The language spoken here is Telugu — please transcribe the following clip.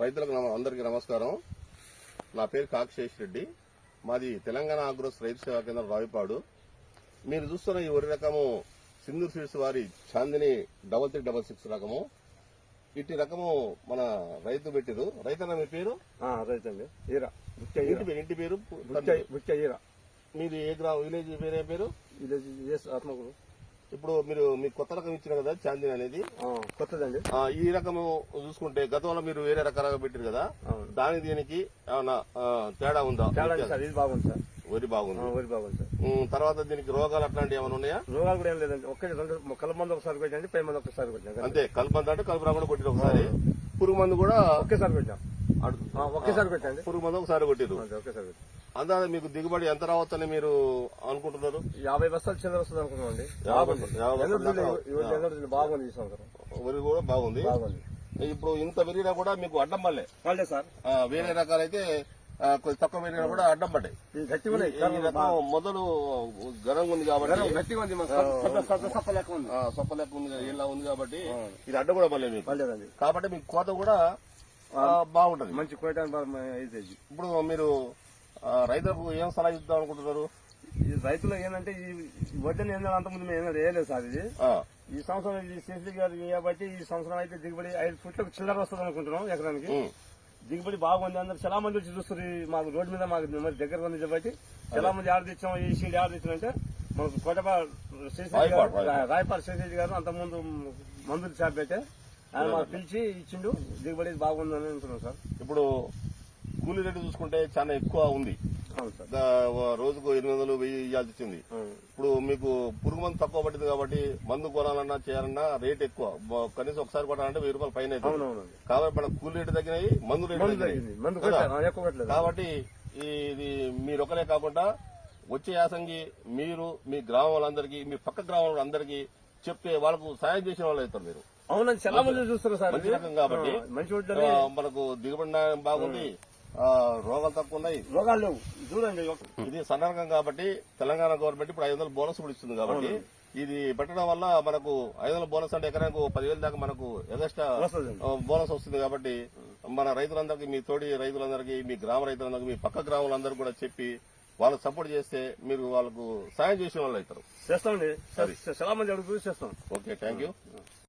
రైతులకు అందరికీ నమస్కారం. నా పేరు కాక్షేష్ రెడ్డి. మాది తెలంగాణ ఆగ్రోస్ రైతు సేవా కేంద్రం రావిపాడు. మీరు చూస్తున్న ఈ వరి రకము సింధూర్ సీడ్స్ వారి చాందిని 3366 రకము. ఇట్టి రకము మన రైతు పెట్టిరు. రైతన్న మీ పేరు? రైతండి. ఇంటి పేరు మీది ఏ విలేజ్ పేరు? పేరు విలేజ్ ఆత్మకూరు. ఇప్పుడు మీరు మీకు కొత్త రకం ఇచ్చిన కదా చాందిని అనేది కొత్తదండి. ఈ రకము చూసుకుంటే గతంలో మీరు వేరే రకాలుగా పెట్టారు కదా, దానికి దీనికి ఏమన్నా తేడా ఉందా? ఇది బాగుంది సార్. వరి బాగుంది. సార్. తర్వాత దీనికి రోగాలు అట్లాంటివి ఏమైనా ఉన్నాయా? రోగాలు కూడా ఏం లేదండి. ఒకే కలుపు మందు ఒకసారి కొట్టండి, పై మందు ఒకసారి కొట్టాం అంతే. కలుపు మందు అంటే కలుపు రాకుండా కొట్టిరు ఒకసారి, పురుగు మందు కూడా ఒకేసారి కొట్టాం. ఒకేసారి కొట్టండి. పురుగు మందు ఒకసారి కొట్టిరు. ఒకేసారి కొట్టాం. అందాక మీకు దిగుబడి ఎంత రావచ్చని మీరు అనుకుంటున్నారు? 50 బస్తాలు చిల్లర వస్తుంది అనుకుంటున్నాండి. బాగుంది ఈ సంవత్సరం. వరి కూడా బాగుంది. ఇప్పుడు ఇంత పెరిగినా కూడా మీకు అడ్డం పడలే సార్. వేరే రకాలైతే కొంచెం తక్కువ పెరిగినా కూడా అడ్డం పడ్డాయి. మొదలు గరంగా ఉంది కాబట్టి సొప్ప లెక్క ఉంది, ఇలా ఉంది కాబట్టి ఇది అడ్డం కూడా పడలేదు మీకు. కాబట్టి మీకు కోత కూడా బాగుంటది, మంచి కోత. ఇప్పుడు మీరు రైతులకు ఏం సలహా ఇద్దాం అనుకుంటున్నారు? ఈ రైతులు ఏంటంటే ఈ వడ్డని ఏంటంటే అంతకుముందు మేము ఏమైనా వేయలేదు సార్. ఇది ఈ సంవత్సరం సిసి గారు కాబట్టి ఈ సంవత్సరం అయితే దిగుబడి 5 ఫుట్లకు చిల్లర వస్తుంది అనుకుంటున్నాం ఎకరానికి. దిగుబడి బాగుంది. అందరు చాలా మంది వచ్చి చూస్తారు. మాకు రోడ్డు మీద మాకు దగ్గర ఉంది కాబట్టి చాలా మంది ఆర్డర్ ఇచ్చాం. ఈ సీడ్ ఆర్డర్ ఇచ్చినంటే మనకు కోటపా రాయపాడు శేషరెడ్డి గారు అంతకుముందు మందులు షాప్ పెట్టే ఆయన మాకు పిలిచి ఇచ్చిండు. దిగుబడి బాగుంది అని అంటున్నాం సార్. ఇప్పుడు కూలీ రేటు చూసుకుంటే చాలా ఎక్కువ ఉంది. రోజుకు 800, 1000 ఇవ్వాల్సి వచ్చింది. ఇప్పుడు మీకు పురుగు మందు తక్కువ పట్టింది కాబట్టి మందు కొనాలన్నా చేయాలన్నా రేట్ ఎక్కువ. కనీసం ఒకసారి కొనాలంటే 1000 రూపాయలు పైన అవుతుంది. కాబట్టి మన కూలీ రేటు తగ్గినాయి, మందు రేటు తగ్గినాయి. కాబట్టి ఇది మీరు ఒకరే కాకుండా వచ్చే యాసంగి మీరు మీ గ్రామం వాళ్ళందరికీ, మీ పక్క గ్రామం అందరికీ చెప్తే వాళ్ళకు సాయం చేసిన వాళ్ళు అవుతారు మీరు. అవునండి, చాలా మంది చూస్తారు సార్. మంచి రకం కాబట్టి మనకు దిగుబడి బాగుంది, రోగాలు తక్కువ ఉన్నాయి, రోగాలు లేవు. చూడండి, ఇది సన్న రకం కాబట్టి తెలంగాణ గవర్నమెంట్ ఇప్పుడు 500 బోనస్ కూడా ఇస్తుంది. కాబట్టి ఇది పెట్టడం వల్ల మనకు 500 బోనస్ అంటే ఎకరానికి 10,000 దాకా మనకు ఎగస్ట్రా బోనస్ వస్తుంది. కాబట్టి మన రైతులందరికీ, మీ తోటి రైతులందరికీ, మీ గ్రామ రైతులందరికీ, మీ పక్క గ్రామాలందరూ కూడా చెప్పి వాళ్ళకి సపోర్ట్ చేస్తే మీరు వాళ్ళకు సాయం చేసే వాళ్ళు అవుతారు. చేస్తామండి. చాలా మంది అడుగు చేస్తాం. Okay, thank you.